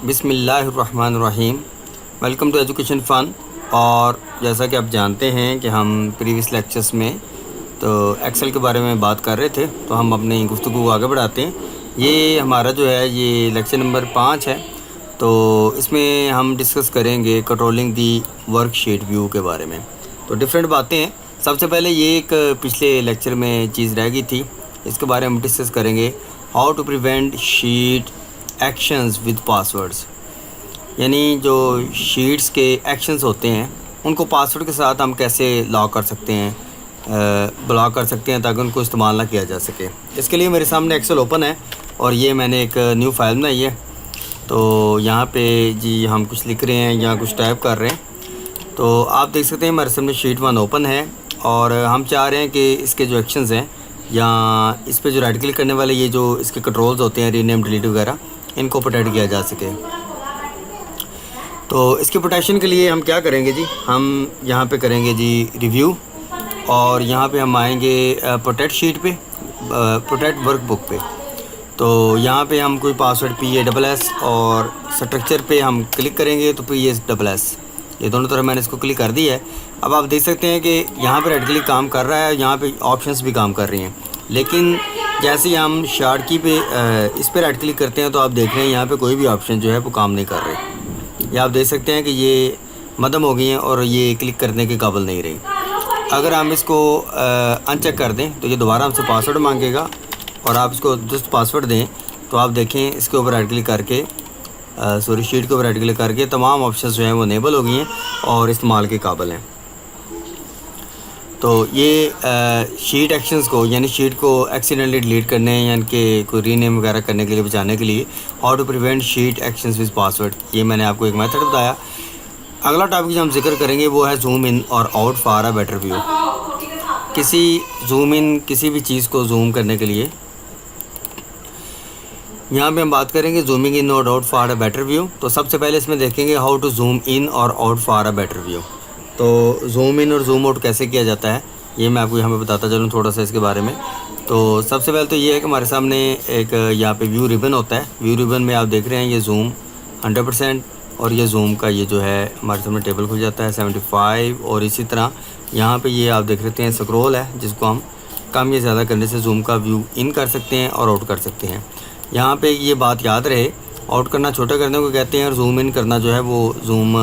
बिस्मिल्लाहिर्रहमानिर्रहीम। Welcome to education फ़न। और जैसा कि आप जानते हैं कि हम प्रीवियस लेक्चर्स में तो एक्सेल के बारे में बात कर रहे थे, तो हम अपनी गुफ्तगू को आगे बढ़ाते हैं। ये हमारा जो है ये लेक्चर नंबर 5 है। तो इसमें हम डिस्कस करेंगे कंट्रोलिंग दी वर्कशीट व्यू के बारे में। तो डिफरेंट बातें हैं। सबसे पहले ये एक पिछले लेक्चर में चीज़ रह गई थी, इसके बारे में हम डिस्कस करेंगे। How to prevent sheet actions with passwords, यानी जो शीट्स के एक्शंस होते हैं उनको पासवर्ड के साथ हम कैसे लॉक कर सकते हैं, ब्लॉक कर सकते हैं ताकि उनको इस्तेमाल ना किया जा सके। इसके लिए मेरे सामने एक्सेल ओपन है और ये मैंने एक न्यू फाइल बनाई है। तो यहाँ पे जी हम कुछ लिख रहे हैं या कुछ टाइप कर रहे हैं, तो आप देख सकते हैं हमारे सामने शीट 1 ओपन है और हम चाह रहे हैं कि इसके जो एक्शंस हैं या इस पे जो राइट क्लिक करने वाले ये जो इसके कंट्रोल्स होते हैं, रीनेम डिलीट वगैरह, इनको प्रोटेक्ट किया जा सके। तो इसके प्रोटेक्शन के लिए हम क्या करेंगे जी, हम यहाँ पे करेंगे जी रिव्यू और यहाँ पे हम आएंगे प्रोटेक्ट शीट पे, प्रोटेक्ट वर्कबुक पे। तो यहाँ पे हम कोई पासवर्ड PASS और स्ट्रक्चर पे हम क्लिक करेंगे तो PASS, ये दोनों तरफ मैंने इसको क्लिक कर दिया है। अब आप देख सकते हैं कि यहाँ पे राइट क्लिक काम कर रहा है, यहाँ पे ऑप्शंस भी काम कर रही हैं। लेकिन जैसे ही हम शार्ट की पे इस पे राइट क्लिक करते हैं तो आप देख रहे हैं यहाँ पे कोई भी ऑप्शन जो है वो काम नहीं कर रहे। ये आप देख सकते हैं कि ये मदम हो गई हैं और ये क्लिक करने के काबिल नहीं रही। अगर हम इसको अनचेक कर दें तो ये दोबारा हमसे पासवर्ड मांगेगा और आप इसको जस्ट पासवर्ड दें तो आप देखें इसके ऊपर राइट क्लिक करके शीट के ऊपर राइट क्लिक करके तमाम ऑप्शंस जो हैं वो इनेबल हो गई हैं और इस्तेमाल के काबिल हैं। तो ये शीट एक्शंस को, यानी शीट को एक्सीडेंटली डिलीट करने यानी कि कोई रीनेम वगैरह करने के लिए, बचाने के लिए, how to prevent sheet actions with password, ये मैंने आपको एक मेथड बताया। अगला टॉपिक जो हम जिक्र करेंगे वो है जूम इन और out for a better view. किसी भी चीज़ को जूम करने के लिए यहाँ पे हम बात करेंगे जूमिंग इन और out for a better view. तो सबसे पहले इसमें देखेंगे हाउ टू जूम इन और out for a better view. तो जूम इन और जूम आउट कैसे किया जाता है ये मैं आपको यहाँ पे बताता चलूँ थोड़ा सा इसके बारे में। तो सबसे पहले तो ये है कि हमारे सामने एक यहाँ पे व्यू रिबन होता है। व्यू रिबन में आप देख रहे हैं ये जूम 100% और ये जूम का ये जो है हमारे सामने टेबल खुल जाता है 75। और इसी तरह यहाँ पे ये आप देख रहे हैं स्क्रॉल है, जिसको हम कम या ज़्यादा करने से जूम का व्यू इन कर सकते हैं और आउट कर सकते हैं। यहाँ पे ये बात याद रहे, आउट करना छोटा करने को कहते हैं और जूम इन करना जो है वो जूम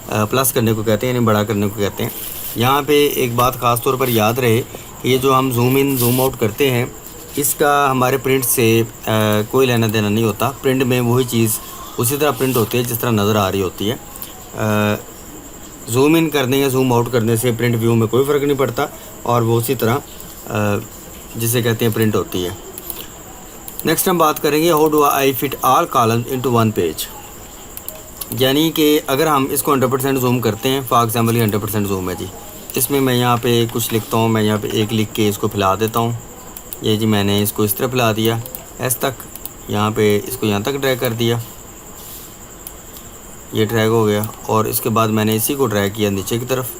प्लस करने को कहते हैं, यानी बड़ा करने को कहते हैं। यहाँ पे एक बात ख़ास तौर पर याद रहे कि ये जो हम जूम इन जूम आउट करते हैं इसका हमारे प्रिंट से कोई लेना देना नहीं होता। प्रिंट में वही चीज़ उसी तरह प्रिंट होती है जिस तरह नज़र आ रही होती है। जूम इन करने या जूम आउट करने से प्रिंट व्यू में कोई फ़र्क नहीं पड़ता और वो उसी तरह जिसे कहते हैं प्रिंट होती है। नेक्स्ट हम बात करेंगे how do I fit all columns into one page, यानी कि अगर हम इसको 100% जूम करते हैं, फॉर एग्जांपल ये 100% जूम है जी, इसमें मैं यहाँ पे कुछ लिखता हूँ, मैं यहाँ पे एक लिख के इसको फैला देता हूँ। ये जी मैंने इसको इस तरह फैला दिया एस तक, यहाँ पे इसको यहाँ तक ड्रैग कर दिया, ये ड्रैग हो गया। और इसके बाद मैंने इसी को ड्रैग किया नीचे की तरफ,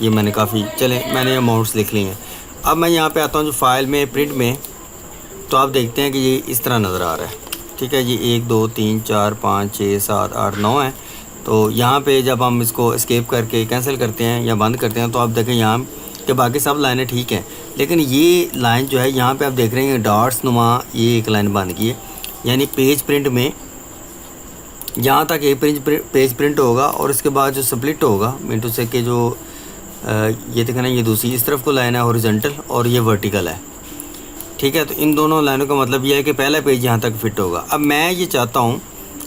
ये मैंने मैंने अमाउंट्स लिख ली हैं। अब मैं यहाँ पे आता हूँ जो फाइल में प्रिंट में, तो आप देखते हैं कि ये इस तरह नज़र आ रहा है। ठीक है जी, 1 2 3 4 5 6 7 8 9 है। तो यहाँ पे जब हम इसको एस्केप करके कैंसिल करते हैं या बंद करते हैं तो आप देखें यहाँ के बाकी सब लाइनें ठीक हैं, लेकिन ये लाइन जो है यहाँ पे आप देख रहे हैं डॉट्स नुमा ये एक लाइन बन गई है। यानी पेज प्रिंट में यहाँ तक एक पेज प्रिंट होगा और इसके बाद जो स्प्लिट होगा मिनटू से के जो ये देखना, ये दूसरी इस तरफ को लाइन है हॉरिजॉन्टल और ये वर्टिकल है। ठीक है, तो इन दोनों लाइनों का मतलब ये है कि पहला पेज यहाँ तक फिट होगा। अब मैं ये चाहता हूँ,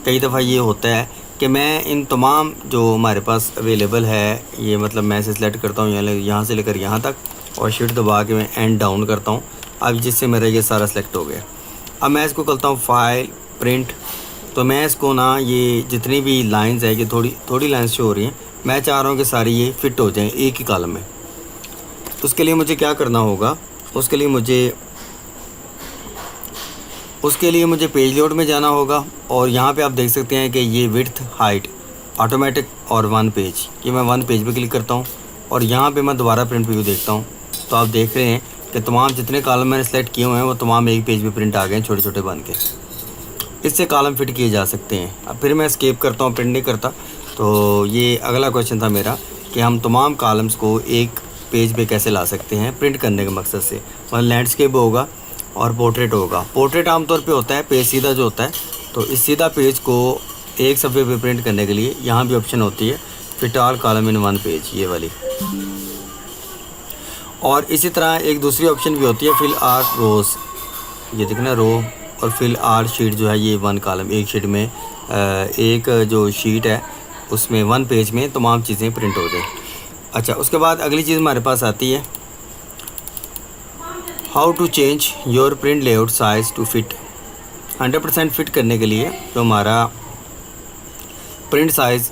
कई दफ़ा ये होता है कि मैं इन तमाम जो हमारे पास अवेलेबल है, ये मतलब मैं इसे सेलेक्ट करता हूँ यहाँ से लेकर यहाँ तक और शिफ्ट दबा के मैं एंड डाउन करता हूँ। अब जिससे मेरा ये सारा सेलेक्ट हो गया। अब मैं इसको करता हूँ फाइल प्रिंट, तो मैं इसको ना ये जितनी भी लाइन्स है, ये थोड़ी लाइन्स शो हो रही हैं, मैं चाह रहा हूँ कि सारी ये फिट हो जाएँ एक ही कॉलम में। तो उसके लिए मुझे क्या करना होगा, उसके लिए मुझे पेज लेआउट में जाना होगा और यहाँ पे आप देख सकते हैं कि ये विड्थ हाइट ऑटोमेटिक और वन पेज, ये मैं वन पेज पे क्लिक करता हूँ और यहाँ पे मैं दोबारा प्रिंट व्यू देखता हूँ। तो आप देख रहे हैं कि तमाम जितने कॉलम मैंने सेलेक्ट किए हुए हैं वो तमाम एक पेज पे प्रिंट आ गए हैं छोटे छोटे बन के। इससे कॉलम फिट किए जा सकते हैं। अब फिर मैं एस्केप करता हूँ, प्रिंट नहीं करता। तो ये अगला क्वेश्चन था मेरा कि हम तमाम कॉलम्स को एक पेज पे कैसे ला सकते हैं प्रिंट करने के मकसद से। मतलब लैंडस्केप होगा और पोर्ट्रेट होगा। पोर्ट्रेट आमतौर पे होता है पेज सीधा जो होता है, तो इस सीधा पेज को एक सफ़े पे प्रिंट करने के लिए यहाँ भी ऑप्शन होती है fit all column in one page, ये वाली। और इसी तरह एक दूसरी ऑप्शन भी होती है फिल आर रोज़, ये देखना रो, और फिल आर शीट जो है ये वन कॉलम, एक शीट में एक जो शीट है उसमें वन पेज में तमाम चीज़ें प्रिंट हो जाए। अच्छा, उसके बाद अगली चीज़ हमारे पास आती है how to change your print layout size to fit. 100% fit करने के लिए जो हमारा प्रिंट साइज़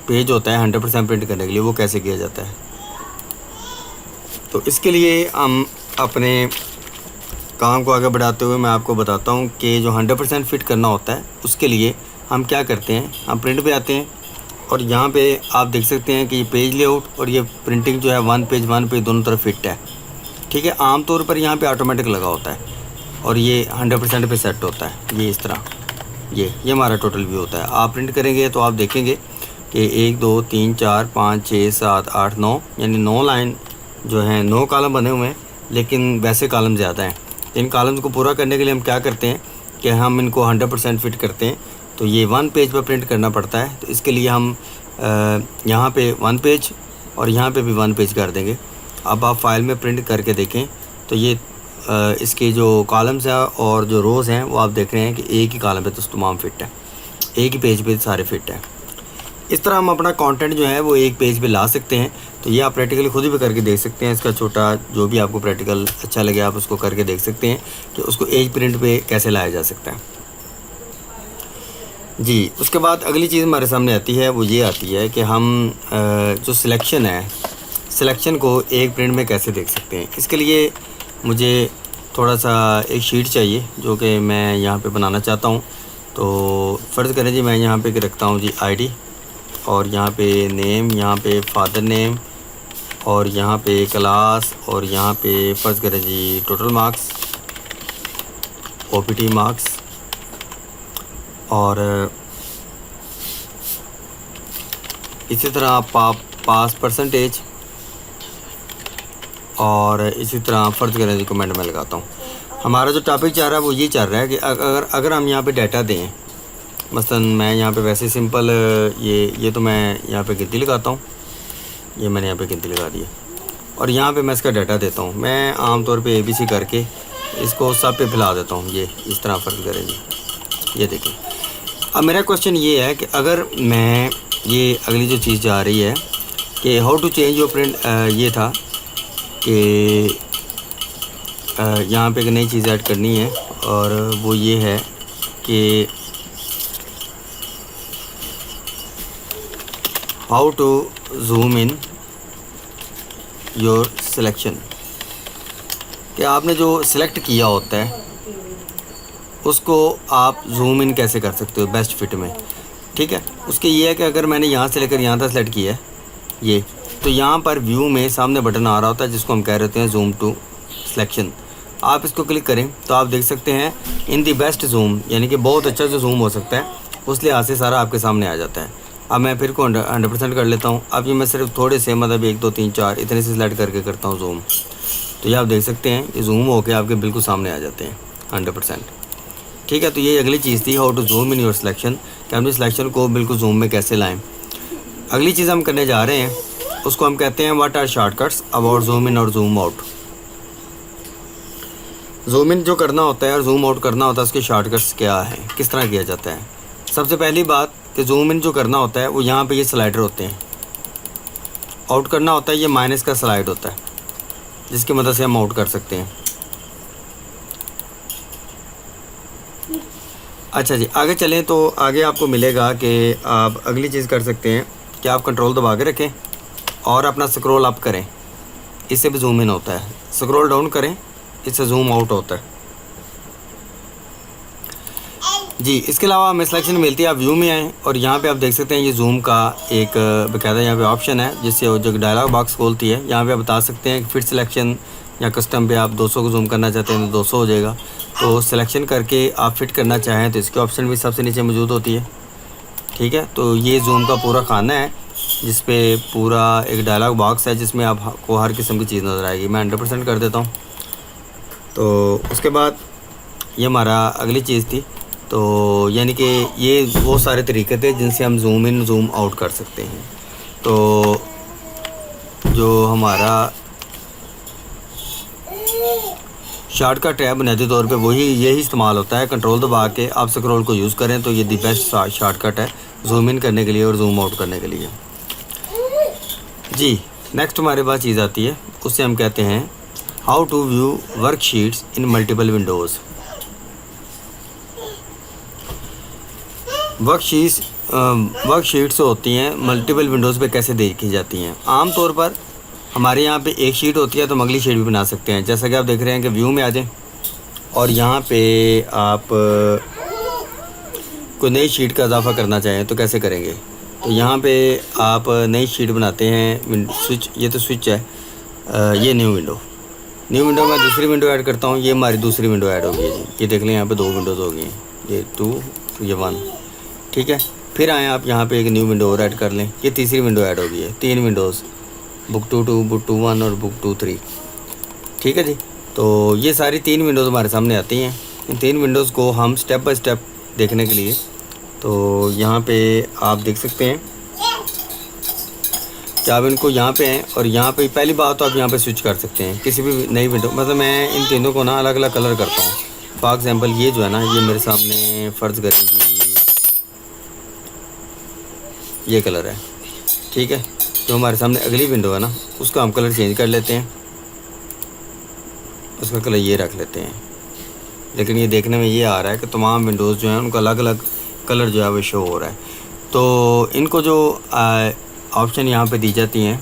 पेज होता है 100% प्रिंट करने के लिए वो कैसे किया जाता है। तो इसके लिए हम अपने काम को आगे बढ़ाते हुए मैं आपको बताता हूँ कि जो 100% फिट करना होता है उसके लिए हम क्या करते हैं। हम प्रिंट पे आते हैं और यहाँ पे आप देख सकते हैं कि ये पेज लेआउट और ये प्रिंटिंग जो है वन पेज दोनों तरफ फिट है। ठीक है, आमतौर पर यहाँ पे ऑटोमेटिक लगा होता है और ये 100% पे सेट होता है। ये इस तरह ये हमारा टोटल व्यू होता है। आप प्रिंट करेंगे तो आप देखेंगे कि 1 2 3 4 5 6 7 8 9 यानी 9 लाइन जो हैं 9 कॉलम बने हुए हैं, लेकिन वैसे कॉलम ज़्यादा हैं। इन कॉलम्स को पूरा करने के लिए हम क्या करते हैं कि हम इनको 100% फिट करते हैं। तो ये वन पेज पर प्रिंट करना पड़ता है, तो इसके लिए हम यहाँ पे वन पेज और यहाँ पे भी वन पेज कर देंगे। अब आप फाइल में प्रिंट करके देखें तो ये इसके जो कॉलम्स हैं और जो रोज़ हैं वो आप देख रहे हैं कि एक ही कॉलम पे तो तमाम फिट है, एक ही पेज पे सारे फिट है। इस तरह हम अपना कंटेंट जो है वो एक पेज पे ला सकते हैं। तो ये आप प्रैक्टिकली खुद भी करके देख सकते हैं। इसका छोटा जो भी आपको प्रैक्टिकल अच्छा लगे आप उसको करके देख सकते हैं कि उसको एक प्रिंट पे कैसे लाया जा सकता है जी। उसके बाद अगली चीज़ हमारे सामने आती है वो ये आती है कि हम जो सिलेक्शन है, सिलेक्शन को एक प्रिंट में कैसे देख सकते हैं। इसके लिए मुझे थोड़ा सा एक शीट चाहिए जो कि मैं यहाँ पे बनाना चाहता हूँ। तो फ़र्ज़ करें जी मैं यहाँ पे रखता हूँ जी आईडी, और यहाँ पे नेम, यहाँ पे फादर नेम, और यहाँ पे क्लास, और यहाँ पे फ़र्ज़ करें जी टोटल मार्क्स, ओपीटी मार्क्स, और इसी तरह पास परसेंटेज, और इसी तरह फ़र्ज़ करें जी कमेंट में लगाता हूँ। हमारा जो टॉपिक चल रहा है वो ये चल रहा है कि अगर हम यहाँ पे डाटा दें, मसलन मैं यहाँ पे वैसे सिंपल ये तो मैं यहाँ पे गिनती लगाता हूँ, ये मैंने यहाँ पे गिनती लगा दी है, और यहाँ पे मैं इसका डाटा देता हूँ। मैं आमतौर पे ABC करके इसको सब पे फैला देता हूँ, ये इस तरह फ़र्क करेंगे। ये देखिए, अब मेरा क्वेश्चन ये है कि अगर मैं ये अगली जो चीज़ जा रही है कि how to change your print, ये था कि यहाँ पे एक नई चीज़ ऐड करनी है, और वो ये है कि how to zoom in your selection, कि आपने जो सिलेक्ट किया होता है उसको आप जूम इन कैसे कर सकते हो बेस्ट फिट में। ठीक है, उसके ये है कि अगर मैंने यहाँ से लेकर यहाँ तक सेलेक्ट किया है ये, तो यहाँ पर व्यू में सामने बटन आ रहा होता है जिसको हम कह रहे हैं जूम टू सिलेक्शन। आप इसको क्लिक करें तो आप देख सकते हैं इन दी बेस्ट जूम, यानी कि बहुत अच्छा जो जूम हो सकता है उस लिहाज से सारा आपके सामने आ जाता है। अब मैं फिर को 100% कर लेता हूँ। अब ये मैं सिर्फ थोड़े से मतलब 1 2 3 4 इतने से सिलेक्ट करके करता हूँ जूम, तो ये आप देख सकते हैं कि जूम होकर आपके बिल्कुल सामने आ जाते हैं 100%। ठीक है, तो ये अगली चीज़ थी how to zoom in your selection, कि हम इस सिलेक्शन को बिल्कुल जूम में कैसे लाएँ। अगली चीज़ हम करने जा रहे हैं उसको हम कहते हैं what are shortcuts about zoom in और जूम आउट। जूम इन जो करना होता है और जूम आउट करना होता है उसके शॉर्टकट्स क्या है, किस तरह किया जाता है। सबसे पहली बात कि जूम इन जो करना होता है वो यहाँ पे ये स्लाइडर होते हैं, आउट करना होता है ये माइनस का स्लाइड होता है जिसकी मदद से हम आउट कर सकते हैं। अच्छा जी, आगे चलें तो आगे आपको मिलेगा कि आप अगली चीज़ कर सकते हैं कि आप कंट्रोल दबा के रखें और अपना स्क्रॉल अप करें, इससे भी जूम इन होता है। स्क्रॉल डाउन करें, इससे जूम आउट होता है जी। इसके अलावा हमें सिलेक्शन मिलती है, आप व्यू में आएँ और यहाँ पे आप देख सकते हैं ये जूम का एक बाकायदा यहाँ पे ऑप्शन है जिससे वो जो डायलॉग बॉक्स खोलती है। यहाँ पे आप बता सकते हैं फिट सिलेक्शन या कस्टम पे आप 200 को जूम करना चाहते हैं तो 200 हो जाएगा। तो सिलेक्शन करके आप फिट करना चाहें तो इसके ऑप्शन भी सबसे नीचे मौजूद होती है। ठीक है, तो ये जूम का पूरा खाना है जिस पे पूरा एक डायलॉग बॉक्स है जिसमें आपको हर किस्म की चीज़ नज़र आएगी। मैं 100% कर देता हूँ। तो उसके बाद ये हमारा अगली चीज़ थी, तो यानी कि ये वो सारे तरीके थे जिनसे हम जूम इन जूम आउट कर सकते हैं। तो जो हमारा शॉर्टकट है बुनियादी तौर पे वही यही इस्तेमाल होता है। कंट्रोल दबा के आप स्क्रॉल को यूज़ करें तो ये दी बेस्ट शॉर्टकट है जूम इन करने के लिए और जूम आउट करने के लिए। जी, नेक्स्ट हमारे पास चीज़ आती है, उससे हम कहते हैं how to view worksheets in multiple windows. Worksheets होती हैं मल्टीपल विंडोज़ पे कैसे देखी जाती हैं। आम तौर पर हमारे यहाँ पे एक शीट होती है तो हम अगली शीट भी बना सकते हैं। जैसा कि आप देख रहे हैं कि व्यू में आ जाएं और यहाँ पे आप कोई नई शीट का इजाफा करना चाहें तो कैसे करेंगे। तो यहाँ पे आप नई शीट बनाते हैं, स्विच, ये तो स्विच है, ये न्यू विंडो में दूसरी विंडो ऐड करता हूँ। ये हमारी दूसरी विंडो ऐड हो गई है जी, ये देख लें यहाँ पे 2 विंडोज़ हो गई हैं, ये 2 ये 1। ठीक है, फिर आए आप यहाँ पे एक न्यू विंडो और ऐड कर लें, ये तीसरी विंडो ऐड हो गई है, 3 विंडोज़, बुक 2 बुक 1 और बुक 2 3। ठीक है जी, तो ये सारी 3 विंडोज़ हमारे सामने आती हैं। इन 3 विंडोज़ को हम स्टेप बाय स्टेप देखने के लिए तो यहाँ पे आप देख सकते हैं कि आप इनको यहाँ पे हैं और यहाँ पे पहली बात तो आप यहाँ पे स्विच कर सकते हैं किसी भी नई विंडो। मतलब मैं इन तीनों को ना अलग अलग कलर करता हूँ। फॉर एग्जांपल ये जो है ना, ये मेरे सामने फ़र्ज़ करेंगी ये कलर है। ठीक है, जो हमारे सामने अगली विंडो है ना उसका हम कलर चेंज कर लेते हैं, उसका कलर ये रख लेते हैं। लेकिन ये देखने में ये आ रहा है कि तमाम विंडोज़ जो हैं उनका अलग अलग कलर जो है वो शो हो रहा है। तो इनको जो ऑप्शन यहाँ पे दी जाती हैं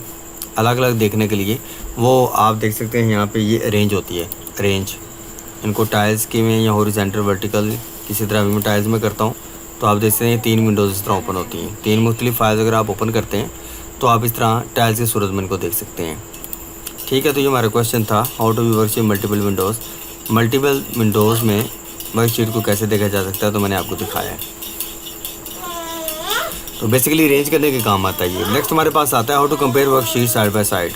अलग अलग देखने के लिए, वो आप देख सकते हैं यहाँ पे ये अरेंज होती है, अरेंज। इनको टाइल्स की में या हॉरिजॉन्टल वर्टिकल किसी तरह भी मैं टाइल्स में करता हूँ तो आप देख सकते हैं 3 विंडोज़ इस तरह ओपन होती हैं। 3 मुख्तलिफ फाइल्स अगर आप ओपन करते हैं तो आप इस तरह टाइल्स की सूरत में इनको देख सकते हैं। ठीक है, तो ये हमारा क्वेश्चन था how to view worksheet multiple windows. Multiple windows में वर्कशीट को कैसे देखा जा सकता है तो मैंने आपको दिखाया है। तो बेसिकली अरेंज करने के काम आता है ये। नेक्स्ट हमारे पास आता है how to compare worksheet side by side.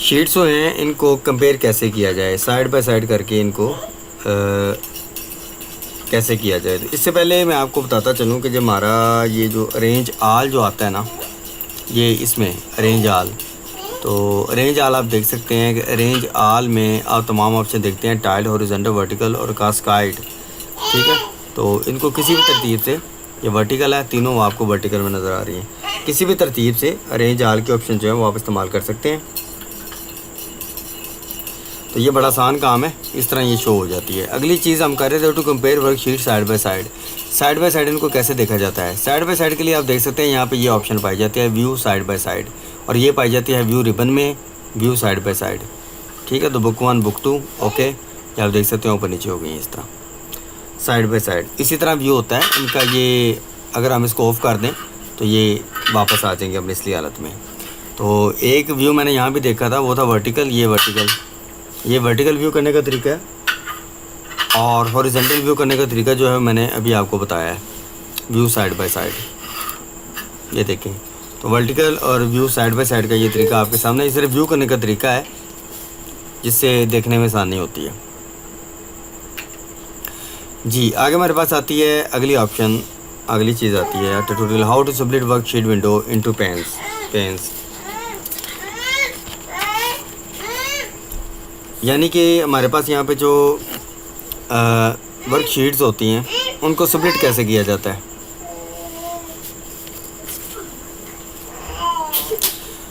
Sheets जो हैं इनको कंपेयर कैसे किया जाए, साइड बाय साइड करके इनको कैसे किया जाए। तो इससे पहले मैं आपको बताता चलूँ कि जब हमारा ये जो अरेंज आल जो आता है ना, ये इसमें अरेंज आल, तो अरेंज आल आप देख सकते हैं कि अरेंज आल में आप तमाम ऑप्शन देखते हैं, टाइल, हॉरिजॉन्टल, वर्टिकल और कास्काइड। ठीक है, तो इनको किसी भी तरतीब से, ये वर्टिकल है, तीनों आपको वर्टिकल में नज़र आ रही हैं, किसी भी तरतीब से अरेंज आल के ऑप्शन जो है वो आप इस्तेमाल कर सकते हैं। तो ये बड़ा आसान काम है, इस तरह ये शो हो जाती है। अगली चीज़ हम कर रहे थे to compare worksheet side by side. Side by side इनको कैसे देखा जाता है। साइड बाय साइड के लिए आप देख सकते हैं यहाँ पे ये ऑप्शन पाई जाती है व्यू साइड बाय साइड, और ये पाई जाती है व्यू रिबन में व्यू साइड बाय साइड। ठीक है, तो बुक 1 बुक 2 ओके, ये आप देख सकते हैं ऊपर नीचे हो गई इस तरह साइड बाय साइड। इसी तरह व्यू होता है इनका, ये अगर हम इसको ऑफ कर दें तो ये वापस आ जाएंगे अपनी असली हालत में। तो एक व्यू मैंने यहाँ भी देखा था, वो था वर्टिकल, ये वर्टिकल व्यू करने का तरीका है, और हॉरिजॉन्टल व्यू करने का तरीका जो है मैंने अभी आपको बताया है, व्यू साइड बाय साइड। ये देखें, तो वर्टिकल और व्यू साइड बाय साइड का ये तरीका आपके सामने, सिर्फ व्यू करने का तरीका है जिससे देखने में आसानी होती है। जी, आगे हमारे पास आती है अगली ऑप्शन, अगली चीज़ आती है tutorial how to split worksheet window into panes. यानी कि हमारे पास यहाँ पे जो वर्कशीट्स होती हैं उनको स्प्लिट कैसे किया जाता है।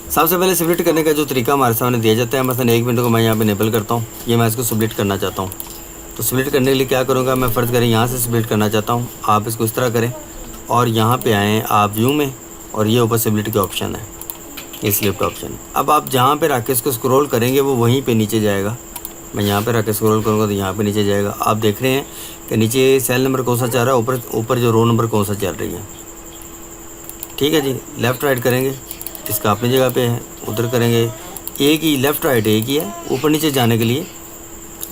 सबसे पहले स्प्लिट करने का जो तरीका हमारे सामने दिया जाता है, मसलन एक विंडो को मैं यहाँ पे इनेबल करता हूँ, ये मैं इसको स्प्लिट करना चाहता हूँ। तो स्प्लिट करने के लिए क्या करूँगा, मैं फ़र्ज़ करें यहाँ से स्प्लिट करना चाहता हूँ, आप इसको इस तरह करें और यहाँ पे आएँ आप व्यू में, और ये ऊपर स्प्लिट के ऑप्शन है, ये स्प्लिट ऑप्शन। अब आप जहाँ पे रख के इसको स्क्रॉल करेंगे वो वहीं पे नीचे जाएगा। मैं यहाँ पे रख के स्क्रॉल करूँगा तो यहाँ पे नीचे जाएगा। आप देख रहे हैं कि नीचे सेल नंबर कौन सा चल रहा है, ऊपर जो रो नंबर कौन सा चल रही है। ठीक है जी, लेफ़्ट राइट करेंगे, इसका अपनी जगह पे है, उधर करेंगे, एक ही लेफ़्ट राइट एक ही है, ऊपर नीचे जाने के लिए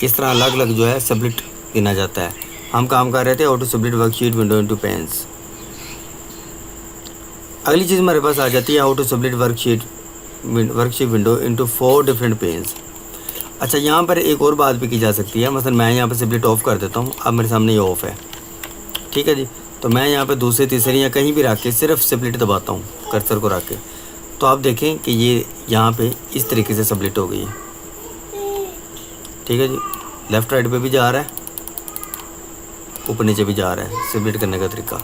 इस तरह अलग अलग जो है स्प्लिट गिना जाता है। हम काम कर रहे थे how to split worksheet window into panes. अगली चीज़ हमारे पास आ जाती है how to split worksheet window into 4 different panes. अच्छा, यहाँ पर एक और बात भी की जा सकती है। मसलन मैं यहाँ पर स्प्लिट ऑफ कर देता हूँ, अब मेरे सामने ये ऑफ है, ठीक है जी। तो मैं यहाँ पे दूसरे तीसरे या कहीं भी रख के सिर्फ स्प्लिट दबाता हूँ कर्सर को रख के, तो आप देखें कि ये यहाँ पे इस तरीके से स्प्लिट हो गई है, ठीक है जी। लेफ़्ट राइट पे भी जा रहा है, ऊपर नीचे भी जा रहा है। स्प्लिट करने का तरीका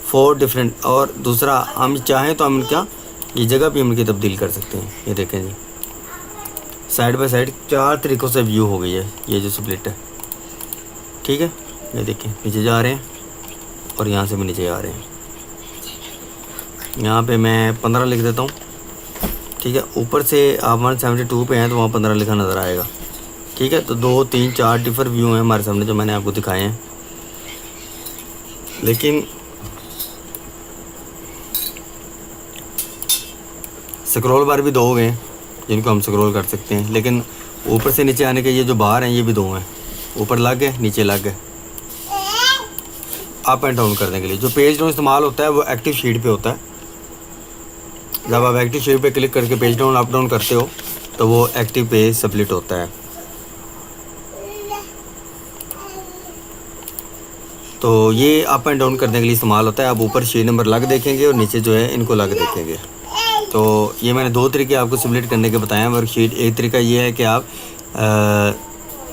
4 डिफरेंट। और दूसरा, हम चाहें तो हम इनका ये जगह भी हम इनकी तब्दील कर सकते हैं। ये देखें जी, साइड बाय साइड 4 तरीक़ों से व्यू हो गई है ये जो स्प्लिट है, ठीक है। ये देखें नीचे जा रहे हैं और यहाँ से भी नीचे आ रहे हैं। यहाँ पे मैं 15 लिख देता हूँ, ठीक है। ऊपर से आप 172 पे हैं तो वहाँ 15 लिखा नज़र आएगा, ठीक है। तो 2 3 4 डिफरेंट व्यू हैं हमारे सामने जो मैंने आपको दिखाए हैं। लेकिन स्क्रॉल बार भी 2 हो गए जिनको हम स्क्रॉल कर सकते हैं, लेकिन ऊपर से नीचे आने के ये जो बार हैं ये भी 2 हैं, ऊपर लग गए नीचे लग गए। अप एंड डाउन करने के लिए जो पेज डाउन इस्तेमाल होता है वो एक्टिव शीट पे होता है। जब आप एक्टिव शीट पे क्लिक करके पेज डाउन अप डाउन करते हो तो वो एक्टिव पेज स्प्लिट होता है। तो ये अप एंड डाउन करने के लिए इस्तेमाल होता है। आप ऊपर शीट नंबर लग देखेंगे और नीचे जो है इनको लग देखेंगे। तो ये मैंने 2 तरीके आपको स्प्लिट करने के बताए हैं वर्कशीट। एक तरीका ये है कि आप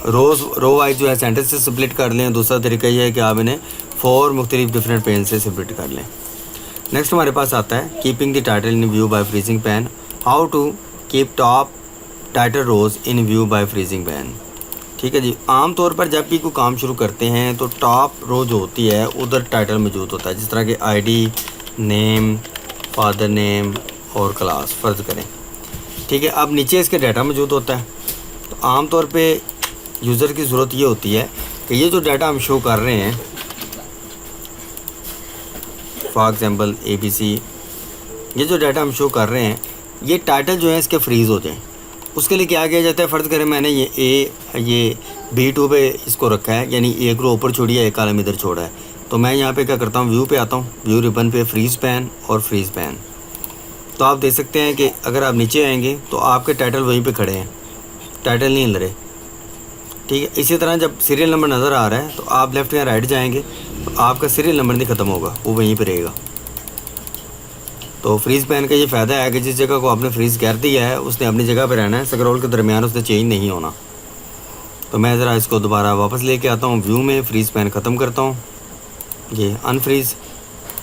रो वाइज जो है सेंटर से स्प्लिट कर लें। दूसरा तरीका ये है कि आप इन्हें 4 मुख्तलिफ डिफरेंट पेन से स्प्लिट कर लें। नेक्स्ट हमारे पास आता है keeping the title in view by freezing pane. How to keep top title rows in view by freezing pane, ठीक है जी। आम तौर पर जब भी कोई काम शुरू करते हैं तो टॉप रो जो होती है उधर टाइटल मौजूद होता है, जिस तरह के आईडी, नेम, फादर नेम और क्लास फ़र्ज़ करें, ठीक है। अब नीचे इसके डाटा मौजूद होता है। तो आम तौर पे यूज़र की ज़रूरत ये होती है कि ये जो डाटा हम शो कर रहे हैं, फॉर एग्ज़ाम्पल ABC, ये जो डाटा हम शो कर रहे हैं ये टाइटल जो है इसके फ्रीज़ हो जाएँ। उसके लिए क्या किया जाता है, फ़र्ज़ करें मैंने ये B2 पे इसको रखा है, यानी एक रो ऊपर छोड़ी है एक कॉलम इधर छोड़ा है। तो मैं यहाँ पे क्या करता हूँ, व्यू पे आता हूँ, व्यू रिबन पे फ्रीज़ पैन और फ्रीज़ पैन। तो आप देख सकते हैं कि अगर आप नीचे आएंगे तो आपके टाइटल वहीं पे खड़े हैं, टाइटल नहीं हिल रहे, ठीक है। इसी तरह जब सीरियल नंबर नज़र आ रहा है तो आप लेफ़्ट या राइट जाएंगे तो आपका सीरियल नंबर नहीं ख़त्म होगा, वो वहीं पे रहेगा। तो फ्रीज़ पैन का ये फ़ायदा है कि जिस जगह को आपने फ्रीज़ कर दिया है उसने अपनी जगह पर रहना है, स्क्रॉल के दरमियान उसने चेंज नहीं होना। तो मैं ज़रा इसको दोबारा वापस लेके आता हूँ, व्यू में फ्रीज़ पैन ख़त्म करता हूँ, ये अनफ्रीज़,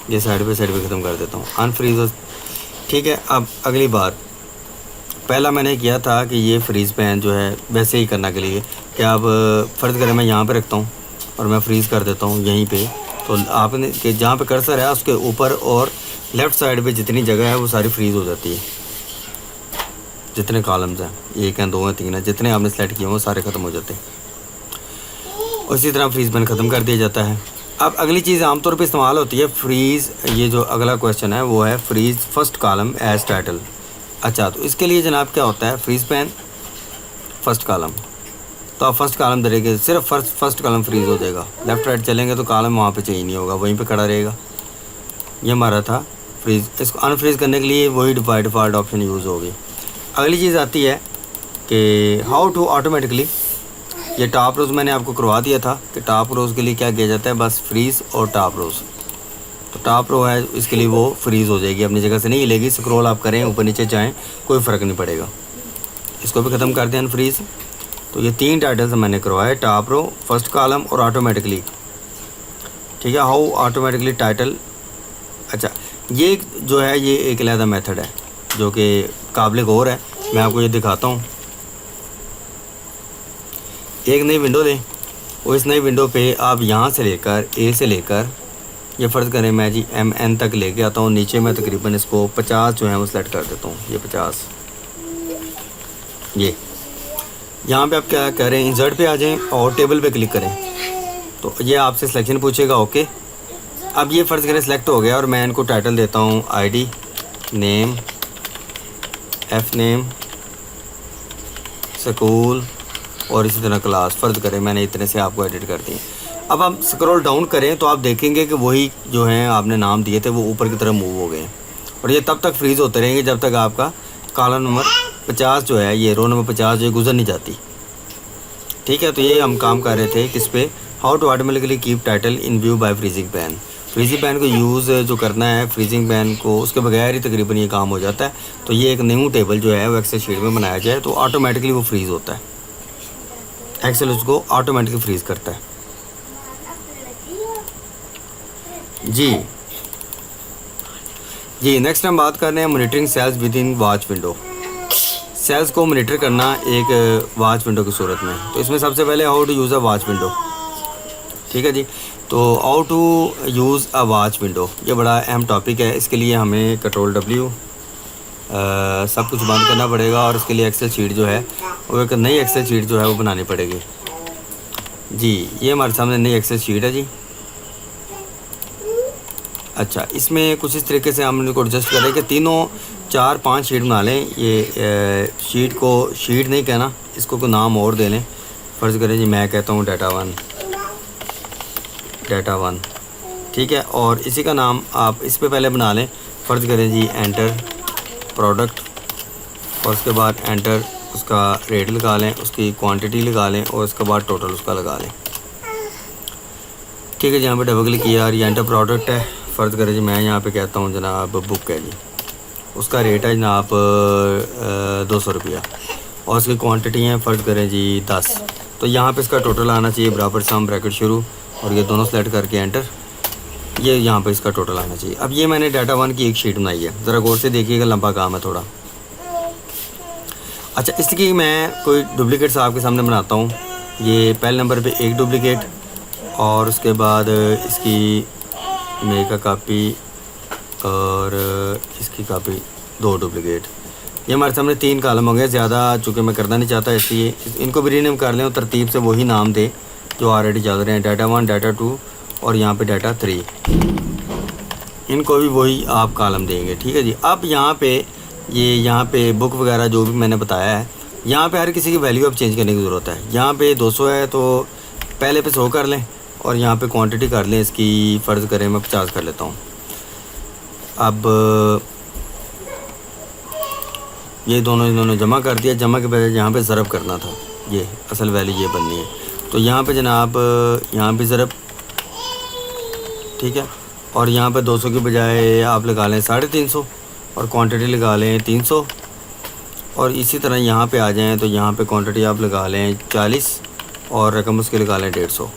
ये साइड पे ख़त्म कर देता हूँ, अनफ्रीज़, ठीक है। अब अगली बार, पहला मैंने किया था कि ये फ्रीज़ पैन जो है वैसे ही करने के लिए कि आप फ़र्ज़ करें मैं यहाँ पे रखता हूँ और मैं फ्रीज़ कर देता हूँ यहीं पे, तो आपने कि जहाँ पे कर्सर है उसके ऊपर और लेफ़्ट साइड पे जितनी जगह है वो सारी फ्रीज़ हो जाती है। जितने कॉलम्स हैं, 1 हैं 2 हैं 3 हैं, जितने आपने सेलेक्ट किए वो सारे ख़त्म हो जाते हैं। उसी तरह फ्रीज़ पैन ख़त्म कर दिया जाता है। अब अगली चीज़ आमतौर पे इस्तेमाल होती है फ्रीज़, ये जो अगला क्वेश्चन है वो है freeze first column as title. अच्छा, तो इसके लिए जनाब क्या होता है, फ्रीज़ पैन फर्स्ट कॉलम, तो आप फर्स्ट कॉलम धरेंगे, सिर्फ फर्स्ट कॉलम फ्रीज़ हो जाएगा। लेफ़्ट राइट चलेंगे तो कॉलम वहाँ पे चेंज नहीं होगा, वहीं पे खड़ा रहेगा। ये हमारा था फ्रीज़। इसको अनफ्रीज़ करने के लिए वही डिफ़ॉल्ट ऑप्शन यूज़ होगी। अगली चीज़ आती है कि हाउ टू ऑटोमेटिकली, ये टॉप रोज़ मैंने आपको करवा दिया था कि टॉप रोज़ के लिए क्या किया जाता है, बस फ्रीज़ और टॉप रोज़। तो टॉप रो है इसके लिए वो फ्रीज़ हो जाएगी, अपनी जगह से नहीं हिलेगी, स्क्रॉल आप करें ऊपर नीचे जाएं कोई फ़र्क नहीं पड़ेगा। इसको भी ख़त्म कर दें अनफ्रीज़। तो ये 3 टाइटल्स मैंने करवाए, टॉप रो, फर्स्ट कॉलम और ऑटोमेटिकली, ठीक है। How automatically title. अच्छा, ये जो है ये एक अलग मेथड है जो कि काबिल गौर है, मैं आपको ये दिखाता हूँ। एक नई विंडो लें और इस नई विंडो पे आप यहाँ से लेकर ए से लेकर ये फ़र्ज़ करें मैं जी MN तक लेके आता हूँ। नीचे मैं तकरीबन इसको 50 जो है वो सेलेक्ट कर देता हूँ, ये 50। ये यहाँ पे आप क्या करें, इंसर्ट पे आ जाएं और टेबल पे क्लिक करें तो ये आपसे सिलेक्शन पूछेगा, ओके। अब ये फ़र्ज़ करें सिलेक्ट हो गया और मैं इनको टाइटल देता हूँ ID, name, F name, school और इसी तरह क्लास, फ़र्ज़ करें मैंने इतने से आपको एडिट कर दिए। अब हम स्क्रॉल डाउन करें तो आप देखेंगे कि वही जो हैं आपने नाम दिए थे वो ऊपर की तरफ मूव हो गए, और ये तब तक फ्रीज़ होते रहेंगे जब तक आपका कॉलम नंबर 50 जो है, ये रो नंबर 50 जो गुजर नहीं जाती। ठीक है, तो ये हम काम कर रहे थे किस पे, how to automatically keep title in view by freezing pane. Freezing pane को यूज़ जो करना है, फ्रीजिंग पैन को उसके बगैर ही तकरीबन ये काम हो जाता है। तो ये एक न्यू टेबल जो है वो एक्सेल शीट में बनाया जाए तो ऑटोमेटिकली वो फ्रीज़ होता है, एक्सेल उसको ऑटोमेटिकली फ्रीज़ करता है। जी नेक्स्ट हम बात कर रहे हैं monitoring cells within watch window. Cells को मॉनिटर करना एक वॉच विंडो की सूरत में। तो इसमें सबसे पहले how to use a watch window. ठीक है जी, तो how to use a watch window ये बड़ा अहम टॉपिक है। इसके लिए हमें कंट्रोल W सब कुछ बंद करना पड़ेगा, और इसके लिए एक्सेल शीट जो है वो एक नई एक्सेल शीट जो है वो बनानी पड़ेगी। जी ये हमारे सामने नई एक्सेल शीट है जी। अच्छा, इसमें कुछ इस तरीके से हम इनको एडजस्ट करें कि तीनों 4-5 शीट बना लें। ये शीट को शीट नहीं कहना, इसको कोई नाम और दे लें। फ़र्ज़ करें जी मैं कहता हूँ डाटा वन, ठीक है, और इसी का नाम आप इस पे पहले बना लें। फ़र्ज़ करें जी एंटर प्रोडक्ट, और उसके बाद एंटर उसका रेट लगा लें, उसकी क्वांटिटी लगा लें, और उसके बाद टोटल उसका लगा लें। ठीक है जी, यहाँ पे डबल क्लिक किया और ये एंटर प्रोडक्ट है। फ़र्ज़ करें जी मैं यहाँ पे कहता हूँ जनाब बुक है जी, उसका रेट है जनाब 200 रुपया, और उसकी क्वांटिटी है फ़र्ज़ करें जी 10। तो यहाँ पे इसका टोटल आना चाहिए बराबर सम ब्रैकेट शुरू, और ये दोनों सेलेक्ट करके एंटर, ये यहाँ पे इसका टोटल आना चाहिए। अब ये मैंने डाटा वन की एक शीट बनाई है, ज़रा गौर से देखिएगा, लंबा काम है थोड़ा। अच्छा, इसकी मैं कोई डुप्लिकेट्स आपके सामने बनाता हूँ। ये पहले नंबर पे एक डुप्लिकेट, और उसके बाद इसकी मेक का कापी, और इसकी कापी 2 डुप्लिकेट। ये हमारे सामने 3 कॉलम हो गए। ज़्यादा चूँकि मैं करना नहीं चाहता, इसलिए इनको भी रीनेम कर लें और तरतीब से वही नाम दें जो ऑलरेडी चल रहे हैं, डाटा 1, डाटा 2 और यहाँ पे डाटा 3, इनको भी वही आप कॉलम देंगे। ठीक है जी। अब यहाँ पे बुक वगैरह जो भी मैंने बताया है, यहाँ पे हर किसी की वैल्यू अब चेंज करने की ज़रूरत है। यहाँ पे 200 है तो पहले पे 100 कर लें, और यहाँ पे क्वांटिटी कर लें इसकी, फ़र्ज़ करें मैं 50 कर लेता हूँ। अब ये दोनों इन्होंने जमा कर दिया, जमा के बजाय यहाँ पे ज़रब करना था, ये असल वैल्यू ये बननी है। तो यहाँ पे जनाब यहाँ पे ज़रब, ठीक है, और यहाँ पे 200 के बजाय आप लगा लें 350, और क्वांटिटी लगा लें 300, और इसी तरह यहाँ पे आ जाएं तो यहाँ पे क्वांटिटी आप लगा लें 40, और रकम उसके लगा लें 150।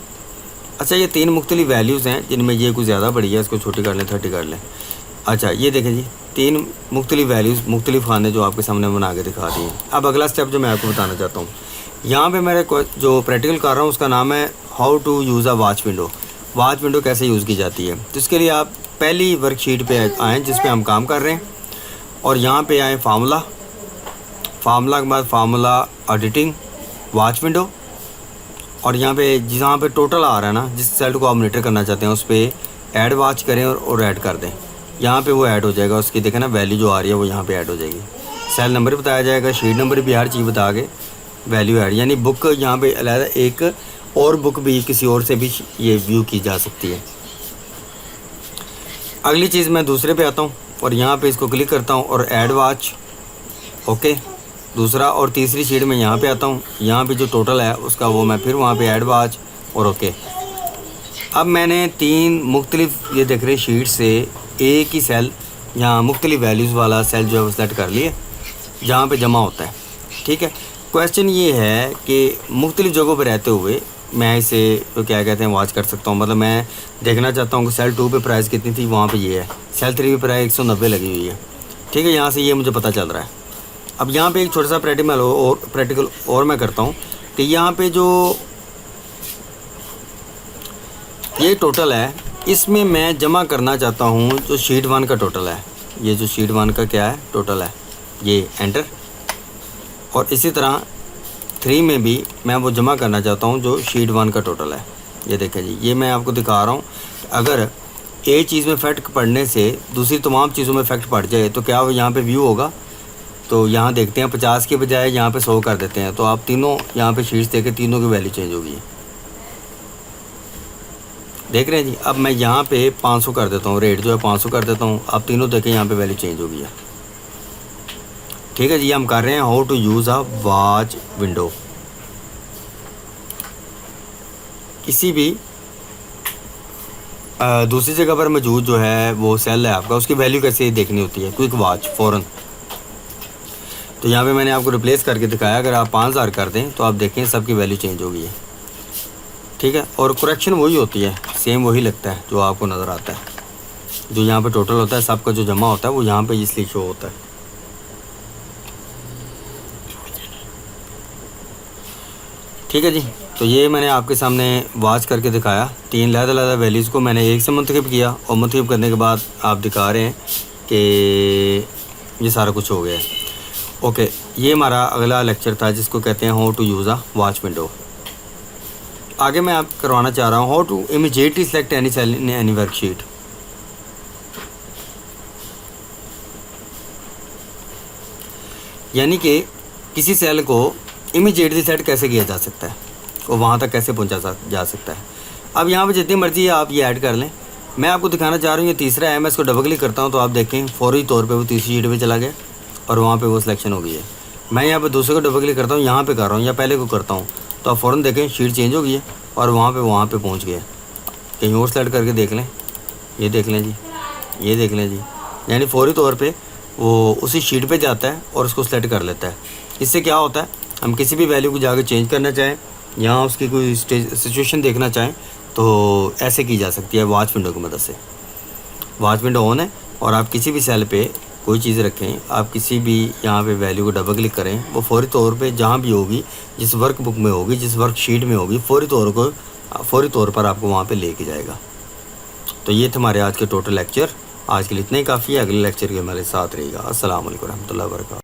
अच्छा, ये 3 मुख्तलिफ वैल्यूज़ हैं जिनमें ये कुछ ज़्यादा बड़ी है, इसको छोटी कर लें 30 कर लें। अच्छा, ये देखें जी, 3 मुख्तलिफ वैल्यूज़, मुख्तलिफ खाने जो आपके सामने बना के दिखा दी हैं। अब अगला स्टेप जो मैं आपको बताना चाहता हूँ, यहाँ पे मेरे जो प्रैक्टिकल कर रहा हूँ उसका नाम है how to use a watch window. Watch window कैसे यूज़ की जाती है। तो इसके लिए आप पहली वर्कशीट पे आएँ जिस पे हम काम कर रहे हैं, और यहाँ पे आएँ फार्मूला के बाद फार्मूला एडिटिंग वॉच विंडो, और यहाँ पे जहाँ पे टोटल आ रहा है ना, जिस सेल को आप मॉनिटर करना चाहते हैं उस पर ऐड वॉच करें और ऐड कर दें। यहाँ पे वो ऐड हो जाएगा, उसकी देखें ना वैल्यू जो आ रही है वो यहाँ पे ऐड हो जाएगी। सेल नंबर बताया जाएगा, शीट नंबर भी, हर चीज़ बता के वैल्यू ऐड, यानी बुक यहाँ पे अलग एक और बुक भी किसी और से भी ये व्यू की जा सकती है। अगली चीज़ मैं दूसरे पे आता हूँ, और यहाँ पे इसको क्लिक करता हूँ और ऐड वॉच, ओके दूसरा, और तीसरी शीट में यहाँ पे आता हूँ, यहाँ पे जो टोटल है उसका वो मैं फिर वहाँ पे ऐड वॉच और ओके। अब मैंने 3 मुख्तलिफ ये देख रहे शीट से एक ही सेल, यहाँ मुख्तलिफ वैल्यूज़ वाला सेल जो है वो सेलेक्ट कर लिए जहाँ पे जमा होता है। ठीक है, क्वेश्चन ये है कि मुख्तलिफ जगहों पर रहते हुए मैं इसे तो क्या कहते हैं वॉच कर सकता हूँ। मतलब मैं देखना चाहता हूँ कि सेल 2 पे प्राइस कितनी थी, वहाँ पे ये है, सेल 3 पे प्राइस 190 लगी हुई है। ठीक है, यहाँ से ये मुझे पता चल रहा है। अब यहाँ पे एक छोटा सा प्रैक्टिकल और मैं करता हूँ कि यहाँ पे जो ये टोटल है, इसमें मैं जमा करना चाहता हूँ जो शीट 1 का टोटल है। ये जो शीट 1 का क्या है टोटल है, ये एंटर, और इसी तरह 3 में भी मैं वो जमा करना चाहता हूँ जो शीट 1 का टोटल है। ये देखें जी, ये मैं आपको दिखा रहा हूँ। अगर एक चीज़ में इफेक्ट पड़ने से दूसरी तमाम चीज़ों में इफेक्ट पड़ जाए तो क्या वो यहाँ पे व्यू होगा, तो यहाँ देखते हैं 50 के बजाय यहाँ पे 100 कर देते हैं, तो आप तीनों यहाँ पे शीट्स देखें, तीनों की वैल्यू चेंज होगी। देख रहे हैं जी। अब मैं यहाँ पे 500 कर देता हूँ, रेट जो है 500 कर देता हूँ। आप तीनों देखें यहाँ पे वैल्यू चेंज हो गई है। ठीक है जी। हम कर रहे हैं how to use a watch window. किसी भी दूसरी जगह पर मौजूद जो है वो सेल है आपका, उसकी वैल्यू कैसे देखनी होती है, क्विक वॉच फ़ौरन। तो यहाँ पे मैंने आपको रिप्लेस करके दिखाया। अगर आप 5000 कर दें तो आप देखें सबकी वैल्यू चेंज हो गई है। ठीक है। और करेक्शन वही होती है, सेम वही लगता है जो आपको नज़र आता है। जो यहाँ पे टोटल होता है सबका जो जमा होता है वो यहाँ पे इसलिए शो होता है। ठीक है जी। तो ये मैंने आपके सामने वॉच करके दिखाया। 3 अलग-अलग वैल्यूज़ को मैंने एक से मुंतखब किया और मुंतखब करने के बाद आप दिखा रहे हैं कि ये सारा कुछ हो गया है। ओके, ये हमारा अगला लेक्चर था जिसको कहते हैं how to use a watch window. आगे मैं आप करवाना चाह रहा हूँ how to immediately select any cell in any worksheet. यानी कि किसी सेल को इमीडिएटली सेट कैसे किया जा सकता है और वहाँ तक कैसे पहुँचा जा सकता है। अब यहाँ पे जितनी मर्ज़ी आप ये ऐड कर लें। मैं आपको दिखाना चाह रहा हूँ ये तीसरा है। मैं इसको डबल क्लिक करता हूँ तो आप देखें फौरी तौर पे वो तीसरी शीट पे चला गया और वहाँ पे वो सिलेक्शन हो गई है। मैं यहाँ पे दूसरे को डबल क्लिक करता हूँ, यहाँ पे कर रहा हूँ या पहले को करता हूँ तो आप फ़ौरन देखें शीट चेंज हो गई है और वहाँ पे पहुँच गया। कहीं और सेलेक्ट करके देख लें, ये देख लें जी, ये देख लें जी। यानी फौरी तौर पर वो उसी शीट पर जाता है और उसको सेलेक्ट कर लेता है। इससे क्या होता है, हम किसी भी वैल्यू को जाकर चेंज करना चाहें, यहाँ उसकी कोई सिचुएशन देखना चाहें तो ऐसे की जा सकती है वॉच विंडो की मदद से। वॉच विंडो ऑन है और आप किसी भी सेल पे कोई चीज़ रखें, आप किसी भी यहाँ पे वैल्यू को डबल क्लिक करें, वो फौरी तौर पे जहाँ भी होगी, जिस वर्क बुक में होगी, जिस वर्कशीट में होगी, फौरी तौर पर आपको वहाँ पे लेके जाएगा। तो ये थे हमारे आज के टोटल लेक्चर। आज के लिए इतना ही काफ़ी है। अगले लेक्चर के हमारे साथ रहेगा। अस्सलाम वालेकुम रहमतुल्लाहि व बरकातहू।